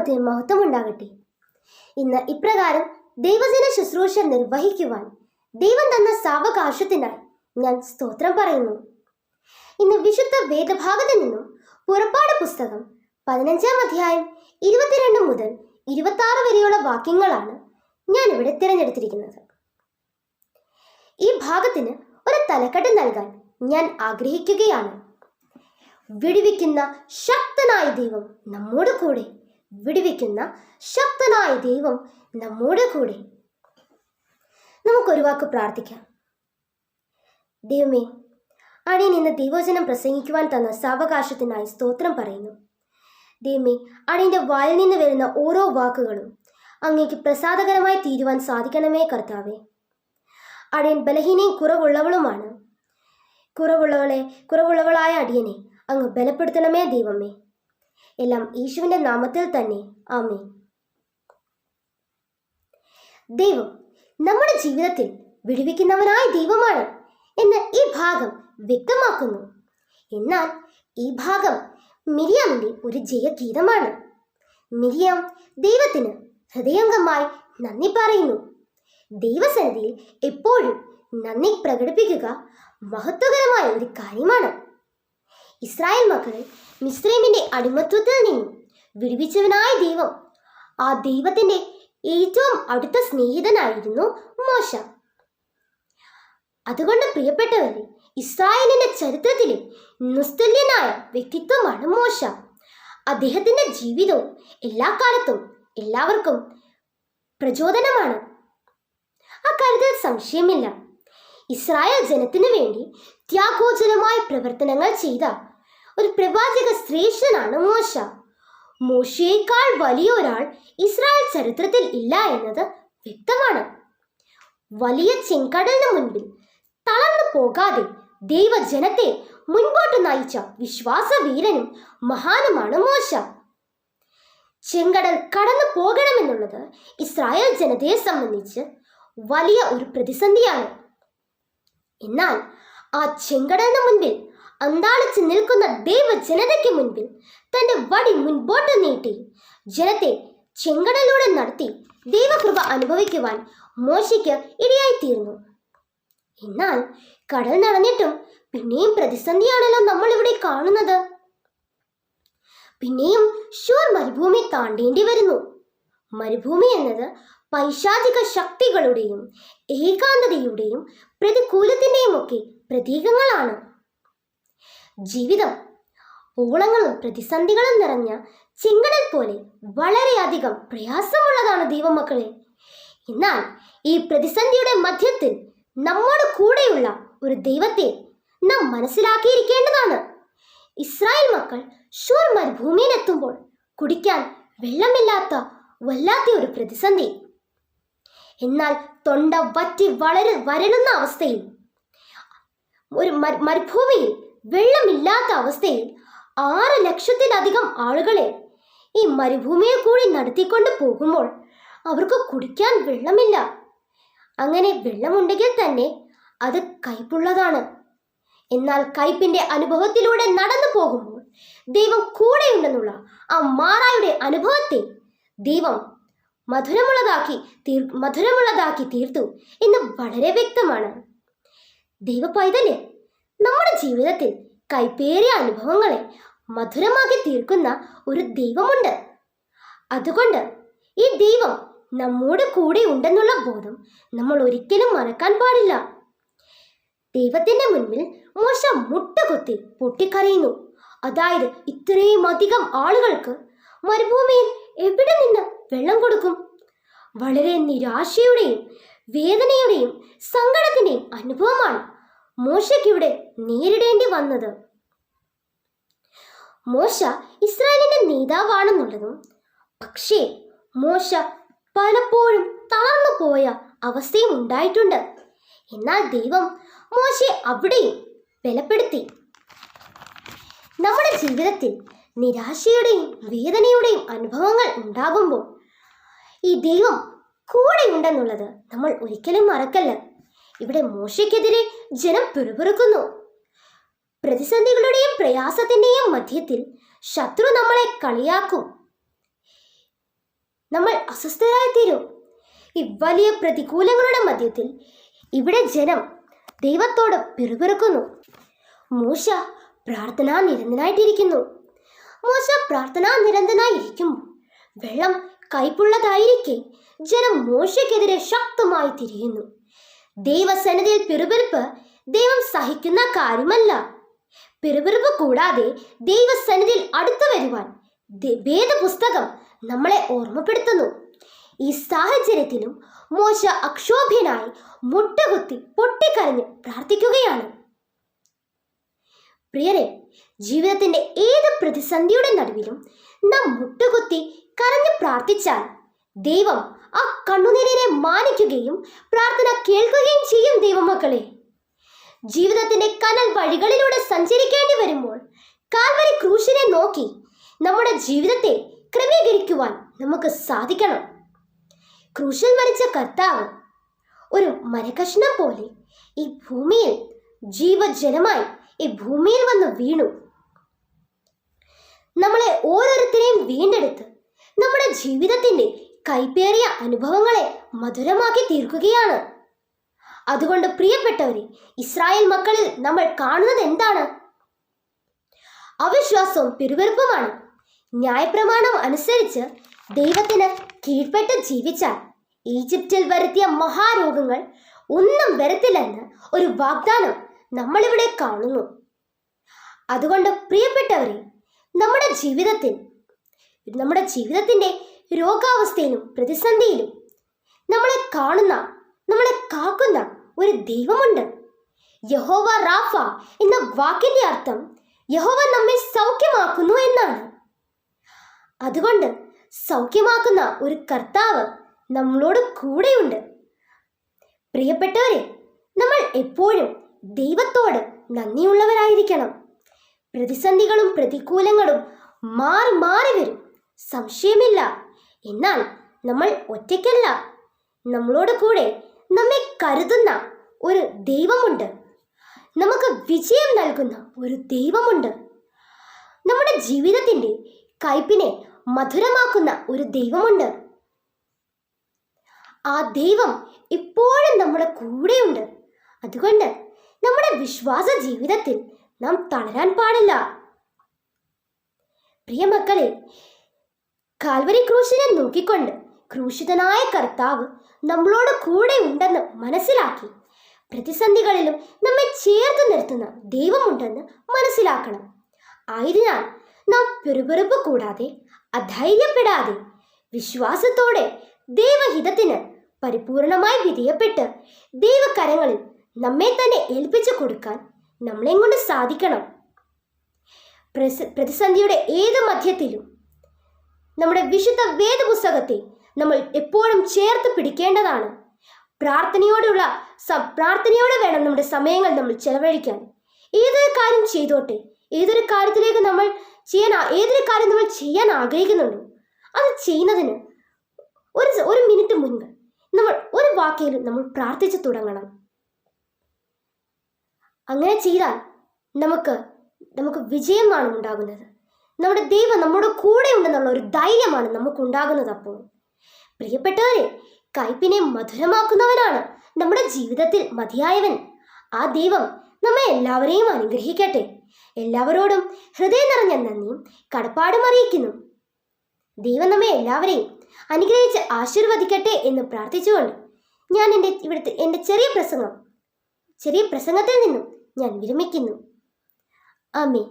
നാമത്തിന് മഹത്വമുണ്ടാകട്ടെ. ഇന്ന് ഇപ്രകാരം ദൈവജന ശുശ്രൂഷ നിർവഹിക്കുവാൻ ദൈവം തന്ന സാവകാശത്തിനായി ഞാൻ സ്തോത്രം പറയുന്നു. ഇന്ന് വിശുദ്ധ വേദഭാഗത്ത് നിന്നും പുറപ്പാട് പുസ്തകം 15-ാം അധ്യായം 22 മുതൽ 26 വരെയുള്ള വാക്യങ്ങളാണ് ഞാനിവിടെ തിരഞ്ഞെടുത്തിരിക്കുന്നത്. ഈ ഭാഗത്തിന് ഒരു തലക്കെട്ട് നൽകാൻ ഞാൻ ആഗ്രഹിക്കുകയാണ്. വിടുവിക്കുന്ന ശക്തനായ ദൈവം നമ്മോട് കൂടെ. വിടുവിക്കുന്ന ശക്തനായ ദൈവം നമ്മോട് കൂടെ. നമുക്കൊരു വാക്ക് പ്രാർത്ഥിക്കാം. ദൈവമേ, അടിയൻ ഇന്ന് ദൈവവചനം പ്രസംഗിക്കുവാൻ തന്ന സാവകാശത്തിനായി സ്തോത്രം പറയുന്നു. ദൈവമേ, അടിയൻ്റെ വായിൽ നിന്ന് വരുന്ന ഓരോ വാക്കുകളും അങ്ങേക്ക് പ്രസാദകരമായി തീരുവാൻ സാധിക്കണമേ കർത്താവേ. അടിയൻ ബലഹീനയും കുറവുള്ളവളുമാണ്. കുറവുള്ളവളായ അടിയനെ അങ്ങ് ബലപ്പെടുത്തണമേ ദൈവമേ. എല്ലാം യേശുവിൻ്റെ നാമത്തിൽ തന്നെ, ആമേൻ. ദൈവം നമ്മുടെ ജീവിതത്തിൽ വിടുവിക്കുന്നവനായ ദൈവമാണ് എന്ന് ഈ ഭാഗം വ്യക്തമാക്കുന്നു. എന്നാൽ ഈ ഭാഗം മിരിയാമിൻ്റെ ഒരു ജയഗീതമാണ്. മിരിയാം ദൈവത്തിന് ഹൃദയംഗമായി നന്ദി പറയുന്നു. ദൈവസന്നിധിയിൽ എപ്പോഴും നന്ദി പ്രകടിപ്പിക്കുക മഹത്വകരമായ ഒരു കാര്യമാണ്. ഇസ്രായേൽ മക്കളെ മിസ്രൈമിന്റെ അടിമത്വത്തിൽ നിന്നും വിടുവിച്ചവനായ ദൈവം, ആ ദൈവത്തിന്റെ ഏറ്റവും അടുത്ത സ്നേഹിതനായിരുന്നു മോശ. അതുകൊണ്ട് പ്രിയപ്പെട്ടവരെ, ഇസ്രായേലിന്റെ ചരിത്രത്തിലെ നിസ്തുല്യനായ വ്യക്തിത്വമാണ് മോശ. അദ്ദേഹത്തിന്റെ ജീവിതവും എല്ലാ കാലത്തും എല്ലാവർക്കും പ്രചോദനമാണ്. അക്കാര്യത്തിൽ സംശയമില്ല. ഇസ്രായേൽ ജനത്തിനു വേണ്ടി ത്യാഗോജ്വലമായ പ്രവർത്തനങ്ങൾ ചെയ്ത ഒരു പ്രവാചക ശ്രേഷ്ഠനാണ് മോശ. മോശയേക്കാൾ വലിയ ഒരാൾ ഇസ്രായേൽ ചരിത്രത്തിൽ ഇല്ല എന്നത് വ്യക്തമാണ്. വലിയ ചെങ്കടലിന് മുൻപിൽ തളർന്നു പോകാതെ ദൈവജനത്തെ മുൻപോട്ട് നയിച്ച വിശ്വാസവീരനും മഹാനുമാണ് മോശ. ചെങ്കടൽ കടന്നു പോകണമെന്നുള്ളത് ഇസ്രായേൽ ജനതയെ സംബന്ധിച്ച് വലിയ ഒരു പ്രതിസന്ധിയാണ്. എന്നാൽ ആ ചെങ്കടലിന് മുൻപിൽ അന്താളിച്ച് നിൽക്കുന്ന ദൈവജനതയ്ക്ക് മുൻപിൽ തന്റെ വടി മുൻപോട്ട് നീട്ടി ജനത്തെ ചെങ്കടലിലൂടെ നടത്തി ദൈവകൃപ അനുഭവിക്കുവാൻ മോശയ്ക്ക് ഇടയായിത്തീർന്നു. എന്നാൽ കടൽ നടന്നിട്ടും പിന്നെയും പ്രതിസന്ധിയാണല്ലോ നമ്മൾ ഇവിടെ കാണുന്നത്. പിന്നെയും ശൂർ മരുഭൂമി താണ്ടേണ്ടി വരുന്നു. മരുഭൂമി എന്നത് പൈശാചിക ശക്തികളുടെയും ഏകാന്തതയുടെയും പ്രതികൂലത്തിൻ്റെയും ഒക്കെ പ്രതീകങ്ങളാണ്. ജീവിതം ഓളങ്ങളും പ്രതിസന്ധികളും നിറഞ്ഞ ചെങ്കടൽ പോലെ വളരെയധികം പ്രയാസമുള്ളതാണ് ദൈവമക്കളെ. എന്നാൽ ഈ പ്രതിസന്ധിയുടെ മധ്യത്തിൽ നമ്മോട് കൂടെയുള്ള ഒരു ദൈവത്തെ നാം മനസ്സിലാക്കിയിരിക്കേണ്ടതാണ്. ഇസ്രായേൽ മക്കൾ ശൂർ മരുഭൂമിയിലെത്തുമ്പോൾ കുടിക്കാൻ വെള്ളമില്ലാത്ത വല്ലാത്ത ഒരു പ്രതിസന്ധി. എന്നാൽ തൊണ്ട വറ്റി വരളുന്ന അവസ്ഥയിൽ, ഒരു മരുഭൂമിയിൽ വെള്ളമില്ലാത്ത അവസ്ഥയിൽ 6 ലക്ഷത്തിലധികം ആളുകളെ ഈ മരുഭൂമിയിൽ കൂടി നടത്തിക്കൊണ്ട് പോകുമ്പോൾ അവർക്ക് കുടിക്കാൻ വെള്ളമില്ല. അങ്ങനെ വെള്ളമുണ്ടെങ്കിൽ തന്നെ അത് കയ്പുള്ളതാണ്. എന്നാൽ കയ്പിന്റെ അനുഭവത്തിലൂടെ നടന്നു പോകുമ്പോൾ ദൈവം കൂടെയുണ്ടെന്നുള്ള ആ മാറായുടെ അനുഭവത്തെ ദൈവം മധുരമുള്ളതാക്കി തീർത്തു എന്ന് വളരെ വ്യക്തമാണ്. ദൈവ പൈതല്, നമ്മുടെ ജീവിതത്തിൽ കൈപ്പേറിയ അനുഭവങ്ങളെ മധുരമാക്കി തീർക്കുന്ന ഒരു ദൈവമുണ്ട്. അതുകൊണ്ട് ഈ ദൈവം നമ്മോട് കൂടെ ഉണ്ടെന്നുള്ള ബോധം നമ്മൾ ഒരിക്കലും മറക്കാൻ പാടില്ല. ദൈവത്തിന്റെ മുൻപിൽ മോശ മുട്ടുകുത്തി പൊട്ടിക്കരയുന്നു. അതായത് ഇത്രയും അധികം ആളുകൾക്ക് മരുഭൂമിയിൽ എവിടെ നിന്ന് വെള്ളം കൊടുക്കും? വളരെ നിരാശയുടെയും വേദനയുടെയും സങ്കടത്തിന്റെയും അനുഭവമാണ് മോശയ്ക്കിവിടെ നേരിടേണ്ടി വന്നത്. മോശ ഇസ്രായേലിന്റെ നേതാവാണെന്നുള്ളതും, പക്ഷേ മോശ പലപ്പോഴും തളർന്നു പോയ അവസ്ഥയും ഉണ്ടായിട്ടുണ്ട്. എന്നാൽ ദൈവം മോശയെ അവിടെയും ബലപ്പെടുത്തി. നമ്മുടെ ജീവിതത്തിൽ നിരാശയുടെയും വേദനയുടെയും അനുഭവങ്ങൾ ഉണ്ടാകുമ്പോൾ ഈ ദൈവം കൂടെ ഉണ്ടെന്നുള്ളത് നമ്മൾ ഒരിക്കലും മറക്കല്ല. ഇവിടെ മോശയ്ക്കെതിരെ ജനം പിറുപിറുക്കുന്നു. പ്രതിസന്ധികളുടെയും പ്രയാസത്തിൻ്റെയും മധ്യത്തിൽ ശത്രു നമ്മളെ കളിയാക്കും. നമ്മൾ അസ്വസ്ഥരായിത്തീരും. ഈ വലിയ പ്രതികൂലങ്ങളുടെ മധ്യത്തിൽ ഇവിടെ ജനം ദൈവത്തോട് പിറുപിറുക്കുന്നു. മോശ പ്രാർത്ഥനാ നിരന്തനായിട്ടിരിക്കുന്നു. മോശ പ്രാർത്ഥനാ നിരന്തനായിരിക്കുമ്പോൾ വെള്ളം കൈപ്പുള്ളതായിരിക്കെ ജനം മോശയ്ക്കെതിരെ ശക്തമായി തിരിയുന്നു. ദൈവസന്നിധിയിൽ പിറുപിറുപ്പ് ദൈവം സഹിക്കുന്ന കാര്യമല്ല. പിറുപിറുപ്പ് കൂടാതെ ദൈവസന്നിധിയിൽ അടുത്തു വരുവാൻ വേദപുസ്തകം നമ്മളെ ഓർമ്മപ്പെടുത്തുന്നു. ഈ സാഹചര്യത്തിലും മോശ അക്ഷോഭ്യനായി മുട്ടുകുത്തി പൊട്ടിക്കരഞ്ഞ് പ്രാർത്ഥിക്കുകയാണ്. പ്രിയരെ, ജീവിതത്തിന്റെ ഏത് പ്രതിസന്ധിയുടെ നടുവിലും നാം മുട്ടുകുത്തി കരഞ്ഞ് പ്രാർത്ഥിച്ചാൽ ദൈവം ആ കണ്ണുനീരിനെ മാനിക്കുകയും പ്രാർത്ഥന കേൾക്കുകയും ചെയ്യും. ദൈവമക്കളെ, ജീവിതത്തിന്റെ കനൽ വഴികളിലൂടെ സഞ്ചരിക്കേണ്ടി വരുമ്പോൾ കാൽവരി ക്രൂശിനെ നോക്കി നമ്മുടെ ജീവിതത്തെ ക്രമീകരിക്കുവാൻ നമുക്ക് സാധിക്കണം. ക്രൂശിൽ മരിച്ച കർത്താവ് ഒരു മരകഷ്ണം പോലെ ഈ ഭൂമിയിൽ ജീവജലമായി ഈ ഭൂമിയിൽ വന്ന് വീണു. നമ്മളെ ഓരോരുത്തരെയും വീണ്ടെടുത്ത് നമ്മുടെ ജീവിതത്തിന്റെ കൈപ്പേറിയ അനുഭവങ്ങളെ മധുരമാക്കി തീർക്കുകയാണ്. അതുകൊണ്ട് പ്രിയപ്പെട്ടവരെ, ഇസ്രായേൽ മക്കളിൽ നമ്മൾ കാണുന്നത് എന്താണ്? അവിശ്വാസവും പിറുപിറുപ്പുമാണ്. ന്യായപ്രമാണം അനുസരിച്ച് ദൈവത്തിന് കീഴ്പ്പെട്ട് ജീവിച്ചാൽ ഈജിപ്തിൽ വരുത്തിയ മഹാരോഗങ്ങൾ ഒന്നും വരത്തില്ലെന്ന് ഒരു വാഗ്ദാനം നമ്മളിവിടെ കാണുന്നു. അതുകൊണ്ട് പ്രിയപ്പെട്ടവരെ, നമ്മുടെ ജീവിതത്തിന്റെ രോഗാവസ്ഥയിലും പ്രതിസന്ധിയിലും നമ്മളെ കാണുന്ന, നമ്മളെ കാക്കുന്ന ഒരു ദൈവമുണ്ട്. യഹോവ റാഫ എന്ന വാക്കിന്റെ അർത്ഥം യഹോവ നമ്മെ സൗഖ്യമാക്കുന്നു എന്നാണ്. അതുകൊണ്ട് സൗഖ്യമാക്കുന്ന ഒരു കർത്താവ് നമ്മളോട് കൂടെയുണ്ട്. പ്രിയപ്പെട്ടവരെ, നമ്മൾ എപ്പോഴും ദൈവത്തോട് നന്ദിയുള്ളവരായിരിക്കണം. പ്രതിസന്ധികളും പ്രതികൂലങ്ങളും മാറി മാറി വരും, സംശയമില്ല. എന്നാൽ നമ്മൾ ഒറ്റയ്ക്കല്ല. നമ്മളോട് കൂടെ നമ്മെ കരുതുന്ന ഒരു ദൈവമുണ്ട്. നമുക്ക് വിജയം നൽകുന്ന ഒരു ദൈവമുണ്ട്. നമ്മുടെ ജീവിതത്തിന്റെ കയ്പിനെ മധുരമാക്കുന്ന ഒരു ദൈവമുണ്ട്. ആ ദൈവം എപ്പോഴും നമ്മുടെ കൂടെയുണ്ട്. അതുകൊണ്ട് നമ്മുടെ വിശ്വാസ ജീവിതത്തിൽ നാം തളരാൻ പാടില്ല. പ്രിയമക്കളെ, കാൽവരി ക്രൂശിനെ നോക്കിക്കൊണ്ട് ക്രൂശിതനായ കർത്താവ് നമ്മളോട് കൂടെ ഉണ്ടെന്ന് മനസ്സിലാക്കി പ്രതിസന്ധികളിലും നമ്മെ ചേർത്ത് നിർത്തുന്ന ദൈവമുണ്ടെന്ന് മനസ്സിലാക്കണം. ആയതിനാൽ നാം പിറുപിറുപ്പ് കൂടാതെ, അധൈര്യപ്പെടാതെ, വിശ്വാസത്തോടെ ദൈവഹിതത്തിന് പരിപൂർണമായി വിധേയപ്പെട്ട് ദൈവകരങ്ങളിൽ നമ്മെ തന്നെ ഏൽപ്പിച്ചു കൊടുക്കാൻ നമ്മളെ കൊണ്ട് സാധിക്കണം. പ്രതിസന്ധിയുടെ ഏത് മധ്യത്തിലും നമ്മുടെ വിശുദ്ധ വേദപുസ്തകത്തെ നമ്മൾ എപ്പോഴും ചേർത്ത് പിടിക്കേണ്ടതാണ്. പ്രാർത്ഥനയോടെ വേണം നമ്മുടെ സമയങ്ങൾ നമ്മൾ ചെലവഴിക്കാൻ. ഏതൊരു കാര്യം ചെയ്തോട്ടെ, ഏതൊരു കാര്യം നമ്മൾ ചെയ്യാൻ ആഗ്രഹിക്കുന്നുണ്ടോ അത് ചെയ്യുന്നതിന് ഒരു മിനിറ്റ് മുൻപ് നമ്മൾ ഒരു വാക്കെങ്കിലും നമ്മൾ പ്രാർത്ഥിച്ചു തുടങ്ങണം. അങ്ങനെ ചെയ്താൽ നമുക്ക് വിജയമാണ് ഉണ്ടാകുന്നത്. നമ്മുടെ ദൈവം നമ്മുടെ കൂടെ ഉണ്ടെന്നുള്ള ഒരു ധൈര്യമാണ് നമുക്കുണ്ടാകുന്നത്. അപ്പോൾ പ്രിയപ്പെട്ടവരെ, കയ്പിനെ മധുരമാക്കുന്നവനാണ് നമ്മുടെ ജീവിതത്തിൽ മതിയായവൻ. ആ ദൈവം നമ്മെ എല്ലാവരെയും അനുഗ്രഹിക്കട്ടെ. എല്ലാവരോടും ഹൃദയം നിറഞ്ഞ നന്ദിയും കടപ്പാടും അറിയിക്കുന്നു. ദൈവം നമ്മെ എല്ലാവരെയും അനുഗ്രഹിച്ച് ആശീർവദിക്കട്ടെ എന്ന് പ്രാർത്ഥിച്ചുകൊണ്ട് ഞാൻ എൻ്റെ ചെറിയ പ്രസംഗത്തിൽ നിന്നും ഞാൻ വിരമിക്കുന്നു. ആമേൻ.